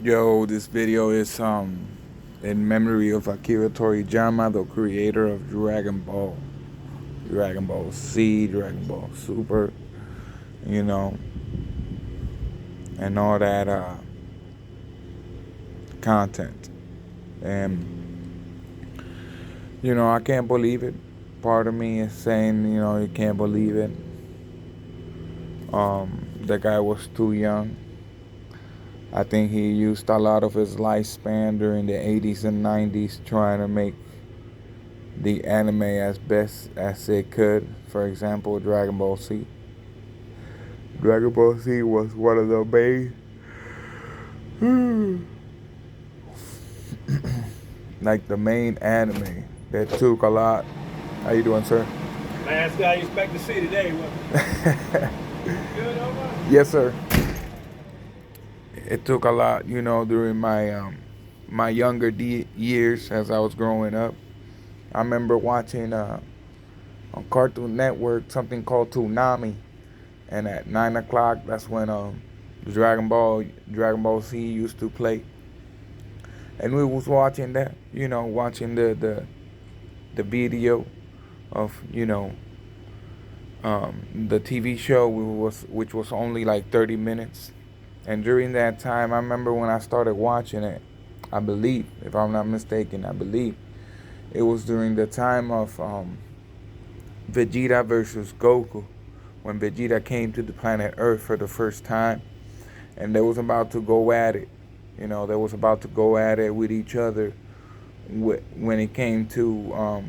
Yo, this video is in memory of Akira Toriyama, the creator of Dragon Ball, Dragon Ball Z, Dragon Ball Super, you know, and all that content. And I can't believe it. Part of me is saying, you can't believe it. The guy was too young. I think he used a lot of his lifespan during the 80s and 90s trying to make the anime as best as it could. For example, Dragon Ball Z. Dragon Ball Z was one of the main, like the main anime that took a lot. How you doing, sir? Last guy you expect to see today, what? Good, all right. Yes, sir. It took a lot, during my younger years as I was growing up. I remember watching on Cartoon Network something called Toonami, and at 9 o'clock, that's when Dragon Ball Z used to play, and we was watching that, watching the video of the TV show, which was only like 30 minutes, and during that time, I remember when I started watching it, I believe, if I'm not mistaken, I believe it was during the time of Vegeta versus Goku, when Vegeta came to the planet Earth for the first time, and they was about to go at it. They was about to go at it with each other when it came to,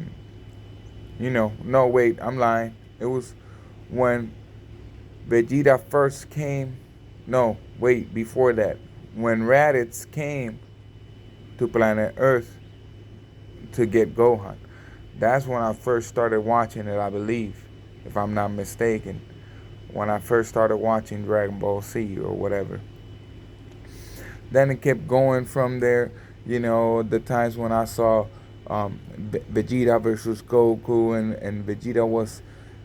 no, wait, I'm lying. It was when Vegeta first came. No, wait, before that. When Raditz came to planet Earth to get Gohan. That's when I first started watching it, I believe, if I'm not mistaken. When I first started watching Dragon Ball Z or whatever. Then it kept going from there. The times when I saw Vegeta versus Goku, and Vegeta was,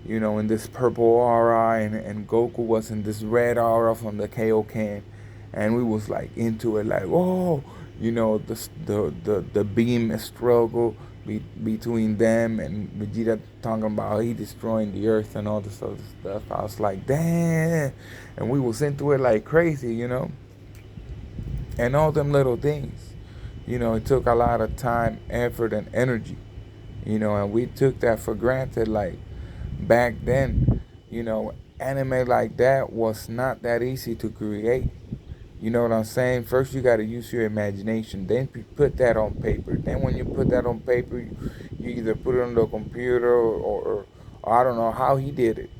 in this purple aura, and Goku was in this red aura from the Kaioken, and we was like into it, like, oh, the beam struggle between them, and Vegeta talking about he destroying the earth and all this other stuff. I was like, damn, and we was into it like crazy, and all them little things. It took a lot of time, effort, and energy, and we took that for granted. Like back then, anime like that was not that easy to create. You know what I'm saying? First, you got to use your imagination. Then you put that on paper. Then when you put that on paper, you either put it on the computer, or I don't know how he did it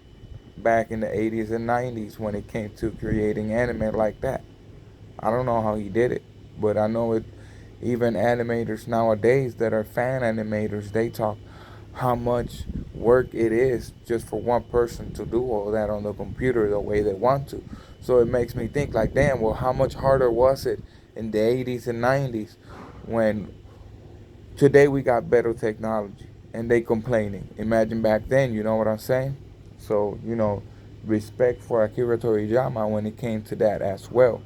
back in the 80s and 90s when it came to creating anime like that. I don't know how he did it, but I know it. Even animators nowadays that are fan animators, they talk how much work it is just for one person to do all that on the computer the way they want to. So it makes me think like, damn, well, how much harder was it in the 80s and 90s when today we got better technology and they complaining. Imagine back then, you know what I'm saying? So, respect for Akira Toriyama when it came to that as well.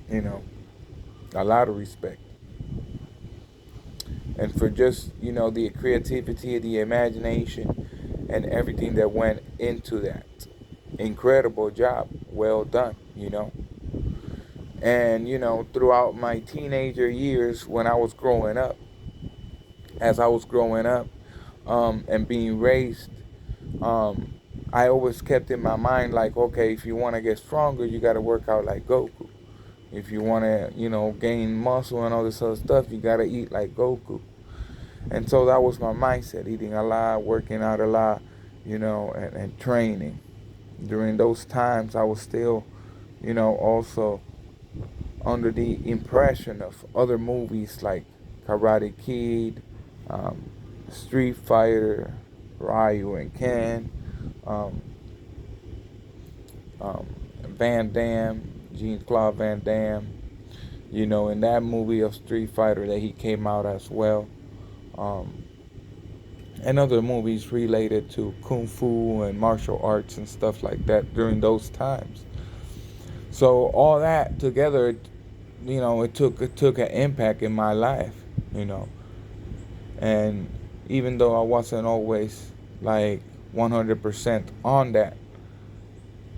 You know, a lot of respect. And for just, the creativity, the imagination, and everything that went into that. Incredible job. Well done. And, throughout my teenager years when I was growing up, as I was growing up and being raised, I always kept in my mind like, okay, if you want to get stronger, you got to work out like Goku. If you want to, gain muscle and all this other stuff, you got to eat like Goku. And so that was my mindset, eating a lot, working out a lot, and training. During those times, I was still, also under the impression of other movies like Karate Kid, Street Fighter, Ryu and Ken, um, Van Damme, Jean-Claude Van Damme, in that movie of Street Fighter that he came out as well. Um, and other movies related to Kung Fu and martial arts and stuff like that during those times. So all that together, it took an impact in my life, you know. And even though I wasn't always like 100% on that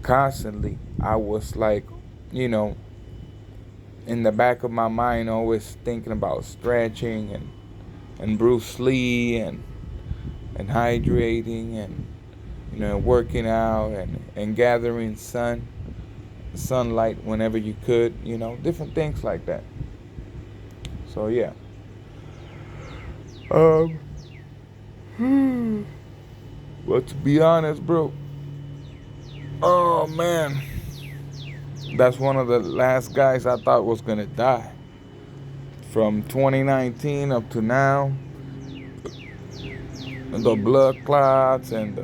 constantly, I was like, you know, in the back of my mind, always thinking about stretching and Bruce Lee and hydrating and working out and gathering sunlight whenever you could, different things like that. So yeah. Um but to be honest, bro, oh man, that's one of the last guys I thought was gonna die. From 2019 up to now, the blood clots and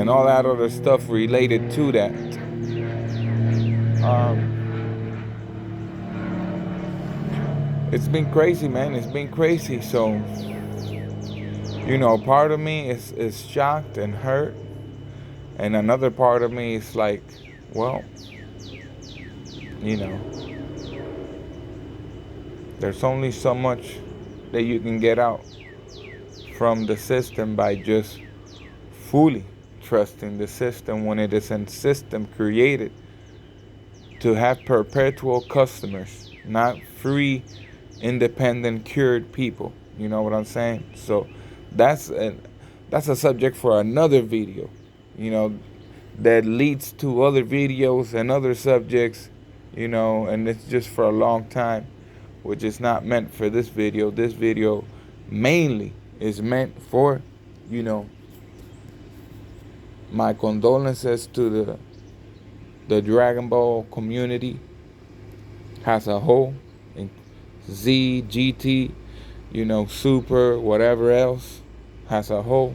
all that other stuff related to that. Um, it's been crazy, man. It's been crazy. So, part of me is shocked and hurt, and another part of me is like, well, you know, there's only so much that you can get out from the system by just fully trusting the system when it is a system created to have perpetual customers, not free, independent, cured people. You know what I'm saying? So that's a subject for another video. You know, that leads to other videos and other subjects. And it's just for a long time, which is not meant for this video. This video mainly is meant for, my condolences to the Dragon Ball community as a whole, and Z, GT, Super, whatever else, as a whole.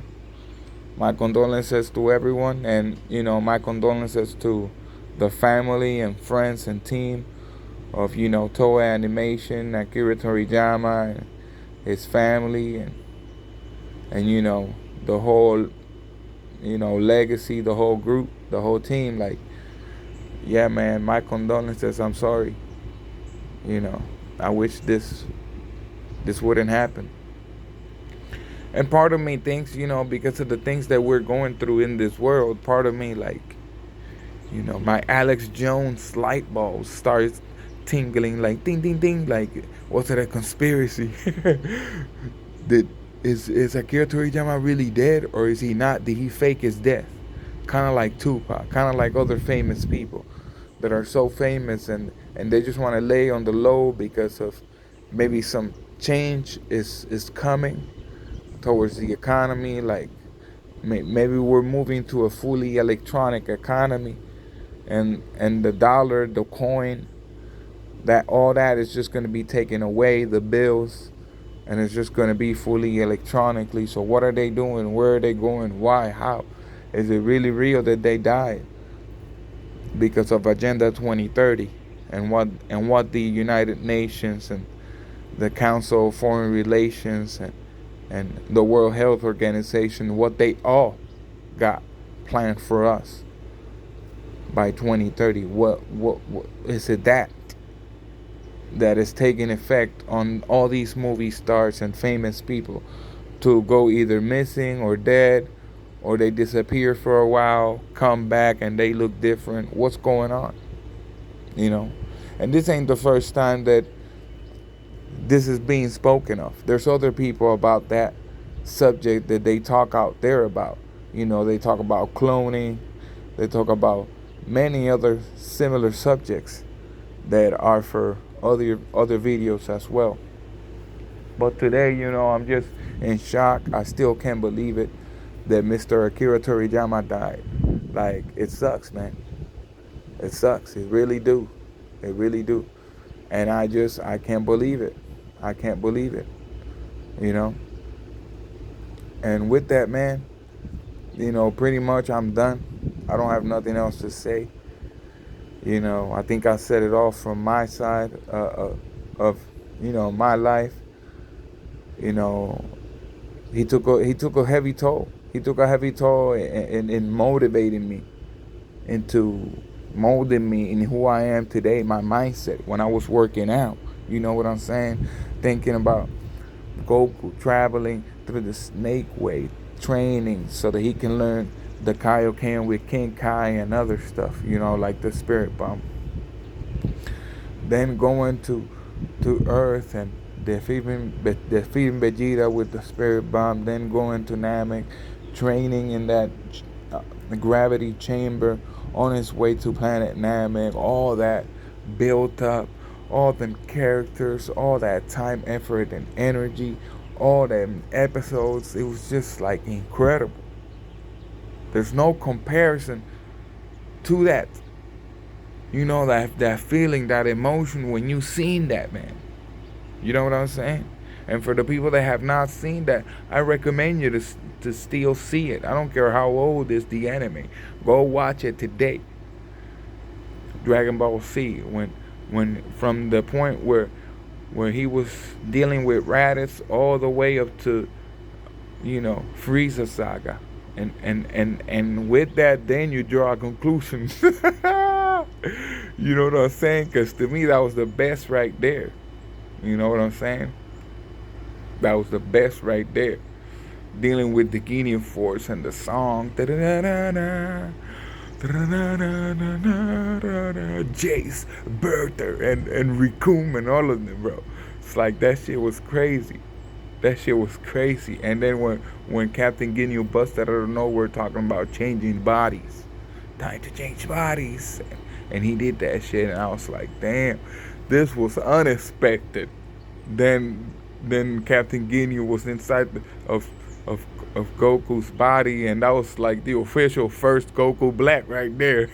My condolences to everyone, and my condolences to the family and friends and team of Toei Animation, Akira Toriyama, and his family, and the whole legacy, the whole group, the whole team. Like, yeah, man, my condolences. I'm sorry. I wish this wouldn't happen. And part of me thinks, because of the things that we're going through in this world, part of me, like, my Alex Jones light bulb starts tingling, like, ding, ding, ding, like, was it a conspiracy? Did is Akira Toriyama really dead, or is he not? Did he fake his death? Kind of like Tupac, kind of like other famous people that are so famous, and they just want to lay on the low because of maybe some change is coming towards the economy. Like, maybe we're moving to a fully electronic economy, and the dollar, the coin, that all that is just going to be taken away, the bills, and it's just going to be fully electronically. So what are they doing? Where are they going? Why? How? Is it really real that they died because of Agenda 2030 and what the United Nations and the Council of Foreign Relations and the World Health Organization, what they all got planned for us by 2030? What is it that is taking effect on all these movie stars and famous people to go either missing or dead, or they disappear for a while, come back, and they look different? What's going on? And this ain't the first time that this is being spoken of. There's other people about that subject that they talk out there about. They talk about cloning. They talk about many other similar subjects that are for other videos as well. But today, I'm just in shock. I still can't believe it that Mr. Akira Toriyama died. Like, it sucks, man. It sucks. It really do. It really do. And I can't believe it. I can't believe it. And with that, man, pretty much I'm done. I don't have nothing else to say. I think I said it all from my side of my life. He took a heavy toll. He took a heavy toll in motivating me into molding me in who I am today, my mindset when I was working out. You know what I'm saying? Thinking about Goku traveling through the snake way, training so that he can learn the Kaioken with King Kai and other stuff, like the spirit bomb. Then going to Earth and defeating Vegeta with the spirit bomb. Then going to Namek, training in that gravity chamber on his way to planet Namek. All that built up, all them characters, all that time, effort, and energy, all them episodes. It was just like incredible. There's no comparison to that. That feeling, that emotion when you seen that, man. You know what I'm saying? And for the people that have not seen that, I recommend you to still see it. I don't care how old is the anime. Go watch it today. Dragon Ball Z, when from the point where he was dealing with Raditz all the way up to Frieza saga. And with that, then you draw a conclusion. You know what I'm saying? Because to me, that was the best right there. You know what I'm saying? That was the best right there. Dealing with the Guinea Force and the song. Jace, Bertha, and Rikum and all of them, bro. It's like that shit was crazy. That shit was crazy. And then when Captain Ginyu busted out of nowhere talking about changing bodies. Time to change bodies. And he did that shit, and I was like, damn, this was unexpected. Then Captain Ginyu was inside of Goku's body, and that was like the official first Goku Black right there.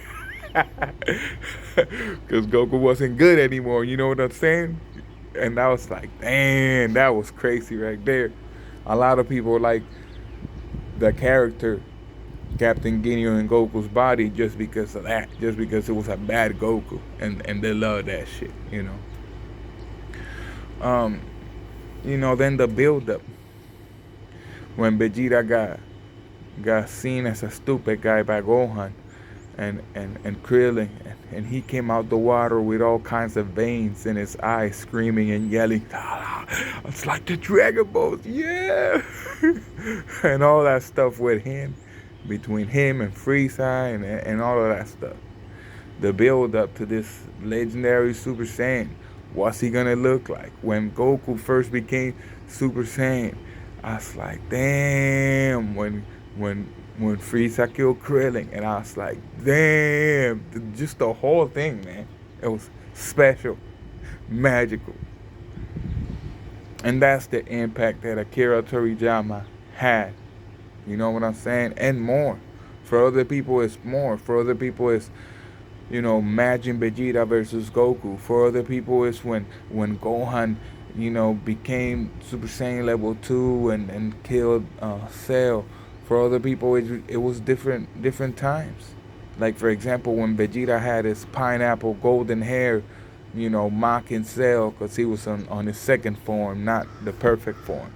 Because Goku wasn't good anymore, you know what I'm saying? And I was like, damn, that was crazy right there. A lot of people like the character Captain Ginyu in Goku's body just because of that, just because it was a bad Goku, and they love that shit, Then the build-up when Vegeta got seen as a stupid guy by Gohan and Krillin, and he came out the water with all kinds of veins in his eyes, screaming and yelling, it's like the Dragon Balls, yeah. And all that stuff with him, between him and Frieza and all of that stuff. The build up to this legendary Super Saiyan. What's he gonna look like? When Goku first became Super Saiyan, I was like, damn. When Frieza killed Krillin, and I was like, damn. Just the whole thing, man. It was special, magical. And that's the impact that Akira Toriyama had. You know what I'm saying? And more. For other people, it's more. For other people, it's, Majin Vegeta versus Goku. For other people, it's when Gohan, became Super Saiyan level 2 and killed Cell. For other people, it was different times. Like, for example, when Vegeta had his pineapple golden hair, mocking Cell because he was on his second form, not the perfect form.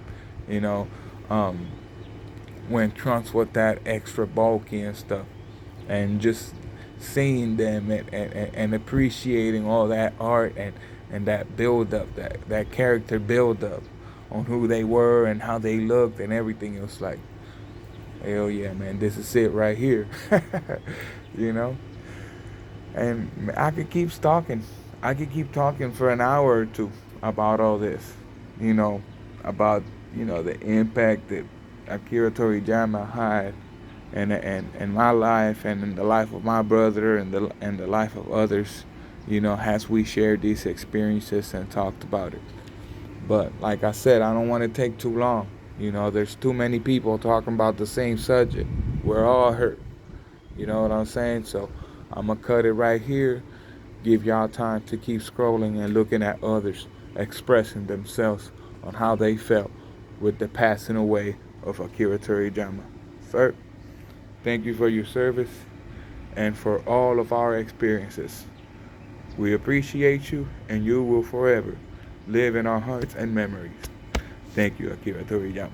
When Trunks was that extra bulky and stuff, and just seeing them and appreciating all that art and that build up, that character build up on who they were and how they looked and everything. It was like, hell yeah, man, this is it right here. And I could keep talking. I could keep talking for an hour or two about all this, about the impact that Akira Toriyama had and my life and in the life of my brother and the life of others, as we shared these experiences and talked about it. But like I said, I don't want to take too long. There's too many people talking about the same subject. We're all hurt. You know what I'm saying? So I'm going to cut it right here. Give y'all time to keep scrolling and looking at others expressing themselves on how they felt with the passing away of Akira Toriyama. Sir, thank you for your service and for all of our experiences. We appreciate you, and you will forever live in our hearts and memories. Thank you, Akira Toriyama.